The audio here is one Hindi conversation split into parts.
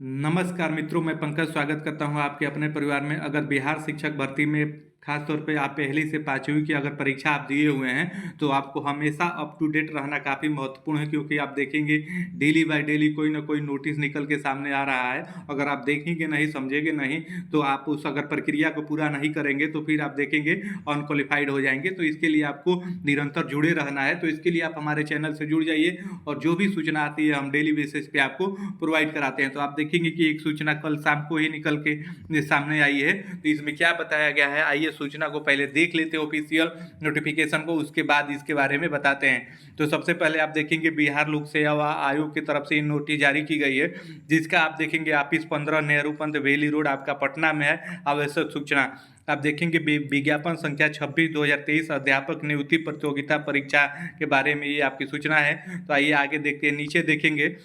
नमस्कार मित्रों, मैं पंकज स्वागत करता हूं आपके अपने परिवार में। अगर बिहार शिक्षक भर्ती में खास तौर पे आप पहली से पाँचवीं की अगर परीक्षा आप दिए हुए हैं तो आपको हमेशा अप टू डेट रहना काफ़ी महत्वपूर्ण है, क्योंकि आप देखेंगे डेली बाय डेली कोई ना कोई नोटिस निकल के सामने आ रहा है। अगर आप देखेंगे नहीं, समझेंगे नहीं, तो आप उस अगर प्रक्रिया को पूरा नहीं करेंगे तो फिर आप देखेंगे अनक्वालिफाइड हो जाएंगे। तो इसके लिए आपको निरंतर जुड़े रहना है। तो इसके लिए आप हमारे चैनल से जुड़ जाइए और जो भी सूचना आती है हम डेली बेसिस पे आपको प्रोवाइड कराते हैं। तो आप देखेंगे कि एक सूचना कल शाम को ही निकल के सामने आई है। तो इसमें क्या बताया गया है, आइए सूचना को पहले देख लेते हैं, ऑफिशियल नोटिफिकेशन को, उसके बाद इसके बारे में बताते हैं। तो सबसे पहले आप देखेंगे बिहार लोक सेवा आयोग की तरफ से नोटिस जारी की गई है, जिसका आप देखेंगे ऑफिस 15 नेहरू पंत वेली रोड आपका पटना में है। आवश्यक सूचना आप देखेंगे विज्ञापन संख्या 26/2023 अध्यापक नियुक्ति प्रतियोगिता परीक्षा के बारे में ये आपकी सूचना है। तो आइए आगे देखते हैं, नीचे देखेंगे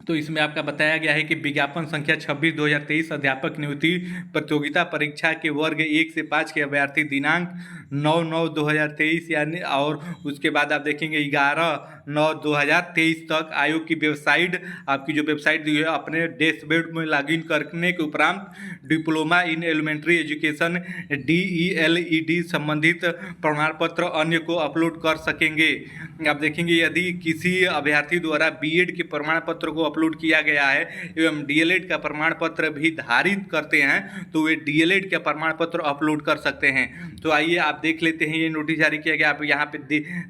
तो इसमें आपका बताया गया है कि विज्ञापन संख्या 26/2023 अध्यापक नियुक्ति प्रतियोगिता परीक्षा के वर्ग 1 से 5 के अभ्यर्थी दिनांक 9/9/2023 यानी, और उसके बाद आप देखेंगे 11/9/2023 तक आयोग की वेबसाइट, आपकी जो वेबसाइट दी है, अपने डैशबोर्ड में लॉगिन करने के उपरांत diploma in elementary education DELED संबंधित प्रमाण पत्र अन्य को अपलोड कर सकेंगे। आप देखेंगे यदि किसी अभ्यर्थी द्वारा BEd के प्रमाण पत्र को अपलोड किया गया है एवं DLED का प्रमाण पत्र भी धारित करते हैं तो वे DLED का प्रमाण पत्र अपलोड कर सकते हैं। तो आइए आप देख लेते हैं, ये नोटिस जारी किया गया। आप यहाँ पे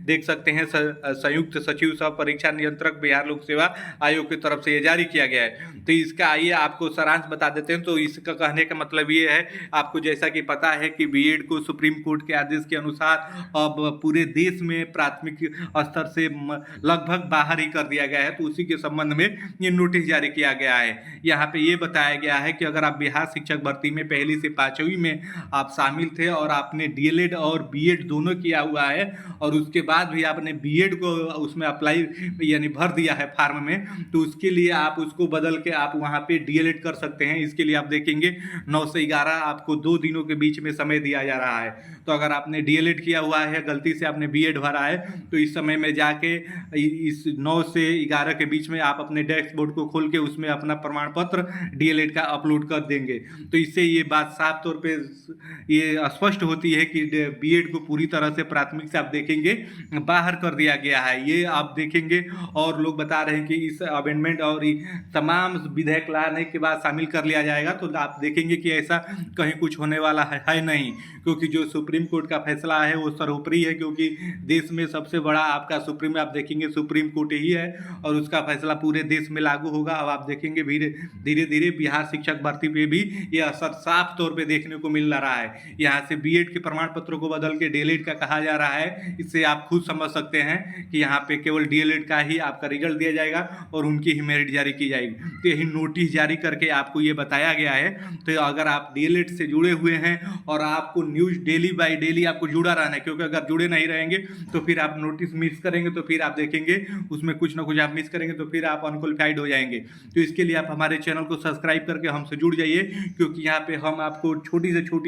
देख सकते हैं संयुक्त सचिव सह परीक्षा नियंत्रक बिहार लोक सेवा आयोग की तरफ से ये जारी किया गया है। तो इसका आइए आपको सारांश बता देते हैं। तो इसका कहने का मतलब ये है, आपको जैसा कि पता है कि BEd को सुप्रीम कोर्ट के आदेश के अनुसार अब पूरे देश में प्राथमिक स्तर से लगभग बाहर ही कर दिया गया है। तो उसी के संबंध में ये नोटिस जारी किया गया है। यहाँ पे ये बताया गया है कि अगर आप बिहार शिक्षक भर्ती में पहली से पाँचवीं में आप शामिल थे और आपने DLED और BEd दोनों किया हुआ है और उसके बाद भी आपने BEd को उसमें अप्लाई यानी भर दिया है फॉर्म में, तो उसके लिए आप उसको बदल के आप वहाँ पे DLED कर सकते हैं। इसके लिए आप देखेंगे 9 से 11 आपको 2 दिनों के बीच में समय दिया जा रहा है। तो अगर आपने DLED किया हुआ है, गलती से आपने BEd भरा है, तो इस समय में जाके इस 9 से 11 के बीच में आप अपने डैशबोर्ड को खोल के उसमें अपना प्रमाण पत्र DLED का अपलोड कर देंगे। तो इससे ये बात साफ तौर पे ये स्पष्ट होती है कि BEd को पूरी तरह से प्राथमिक से आप देखेंगे बाहर कर दिया गया है। ये आप देखेंगे और लोग बता रहे हैं कि इस अमेंडमेंट और तमाम विधेयक लाने के बाद शामिल कर लिया जाएगा। तो आप देखेंगे कि ऐसा कहीं कुछ होने वाला है नहीं, क्योंकि जो सुप्रीम कोर्ट का फैसला है वो सर्वोपरि है, क्योंकि देश में सबसे बड़ा आपका सुप्रीम आप देखेंगे सुप्रीम कोर्ट ही है और उसका फैसला पूरे देश में लागू होगा। अब आप देखेंगे धीरे धीरे बिहार शिक्षक भर्ती पे भी ये असर साफ तौर पे देखने को मिल रहा है। यहाँ से BEd के प्रमाण पत्रों को बदल के DLED का कहा जा रहा है। इससे आप खुद समझ सकते हैं कि यहाँ पे केवल DLED का ही आपका रिजल्ट दिया जाएगा और उनकी ही मेरिट जारी की जाएगी। तो यही नोटिस जारी करके आपको ये बताया गया है। तो अगर आप DLED से जुड़े हुए हैं और आपको न्यूज़ डेली बाय डेली आपको जुड़ा रहना है, क्योंकि अगर जुड़े नहीं रहेंगे तो फिर आप नोटिस मिस करेंगे, तो फिर आप देखेंगे उसमें कुछ ना कुछ आप मिस करेंगे, तो फिर आप अनक्वालिफाइड हो जाएंगे। तो इसके लिए आप हमारे चैनल को सब्सक्राइब करके हमसे जुड़ जाइए, क्योंकि यहाँ पे हम आपको छोटी से छोटी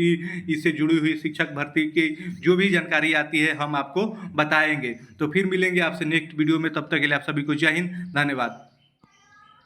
इससे जुड़ी हुई शिक्षक भर्ती की जो भी जानकारी आती है हम आपको बताएंगे। तो फिर मिलेंगे आपसे नेक्स्ट वीडियो में, तब तक के लिए आप सभी को जय हिंद, धन्यवाद।